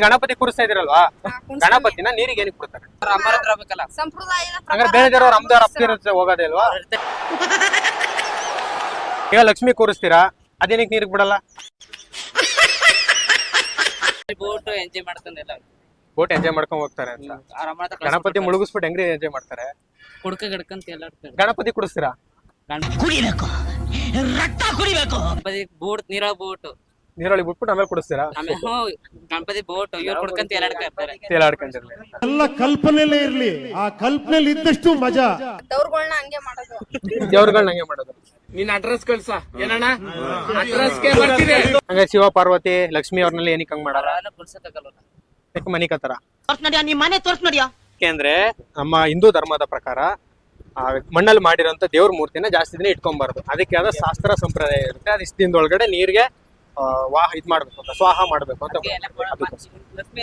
ಗಣಪತಿ ಕೂರಿಸ್ತಾ ಇದ್ರಲ್ವಾ, ಗಣಪತಿನ ನೀರಿಗೆ ಏನಕ್ಕೆ ಬಿಡ್ತಾರೆ? ಸಂಪ್ರದಾಯದ ಹಂಗಾರೆ ಬೇರೆ ದೇವ್ರು ನಮ್ದವ್ರ ಅಪ್ತಿರುತ್ತೆ ಹೋಗೋದೇ ಅಲ್ವಾ? ಈಗ ಲಕ್ಷ್ಮಿ ಕೂರಿಸ್ತೀರಾ, ಅದೇನಕ್ಕೆ ನೀರಿಗೆ ಬಿಡಲ್ಲ? ಬೋಟ್ ಎಂಜಾಯ್ ಮಾಡ್ತಾನೆಲ್ಲ, ಬೋಟ್ ಎಂಜಾಯ್ ಮಾಡ್ಕೊಂಡ್ ಹೋಗ್ತಾರೆ ಅಂತ. ಗಣಪತಿ ಮುಳುಗಿಸ್ಬಿಟ್ಟು ಹೆಂಗ್ರಿ ಎಂಜಾಯ್ ಮಾಡ್ತಾರೆ? ಕುಡ್ಕ ಗಡ್ಕಂತ ಎಲ್ಲ ಗಣಪತಿ ಕೂರಿಸ್ತೀರಾ? ಕುಡಿಬೇಕು, ರಕ್ತ ಕುಡಿಬೇಕು. ಗಣಪತಿ ಬೋಟ್ ನೀರೊಳಗ್ ಬೋಟ್ ನೀರೊಳಗೆ ಬಿಟ್ಬಿಟ್ಟು ಆಮೇಲೆ ಕೂರಿಸ್ತೀರಾ? ಗಣಪತಿ ಬೋಟ್ ಇವ್ರು ಕುಡ್ಕಂತ ಎಲ್ಲಾಡ್ತಾರೆ. ತೇಲಾಡ್ಕೊಂಡಿರ್ಲಿ. ಎಲ್ಲ ಕಲ್ಪನೆಯಲ್ಲೇ ಇರ್ಲಿ, ಆ ಕಲ್ಪನೆಯಲ್ಲಿ ಇದ್ದಷ್ಟು ಮಜಾ. ದವ್ರಗಳನ್ನ ಹಂಗೆ ಮಾಡೋದು, ದೇವ್ರುಗಳನ್ನ ಹಂಗೆ ಮಾಡೋದು. ನಿನ್ ಅಡ್ರೆಸ್ ಕಳ್ಸ ಏನಣ್ಣ, ಅಡ್ರೆಸ್ಗೆ ಬರ್ತೀನಿ. ಹಂಗ ಶಿವ ಪಾರ್ವತಿ ಲಕ್ಷ್ಮಿ ಅವ್ರನ್ನೆಲ್ಲ ಏನಕ್ಕೆ ಹಂಗ್ ಮಾಡಲ್ಲ? ಯಾಕೆ ಮನಿ ಕತ್ತರ? ಮನೆ ತೋರ್ಸ್ ನೋಡಿಯಾ. ಯಾಕೆಂದ್ರೆ ನಮ್ಮ ಹಿಂದೂ ಧರ್ಮದ ಪ್ರಕಾರ ಮಣ್ಣಲ್ಲಿ ಮಾಡಿರೋಂತ ದೇವ್ರ ಮೂರ್ತಿನ ಜಾಸ್ತಿ ದಿನ ಇಟ್ಕೊಂಬಾರ್ದು. ಅದಕ್ಕೆ ಆದ ಶಾಸ್ತ್ರ ಸಂಪ್ರದಾಯ ಇರುತ್ತೆ. ಅದು ಇಷ್ಟು ದಿನದೊಳಗಡೆ ನೀರಿಗೆ ಇದ್ ಮಾಡ್ಬೇಕು ಅಂತ, ಸ್ವಾಹ ಮಾಡ್ಬೇಕು ಅಂತ.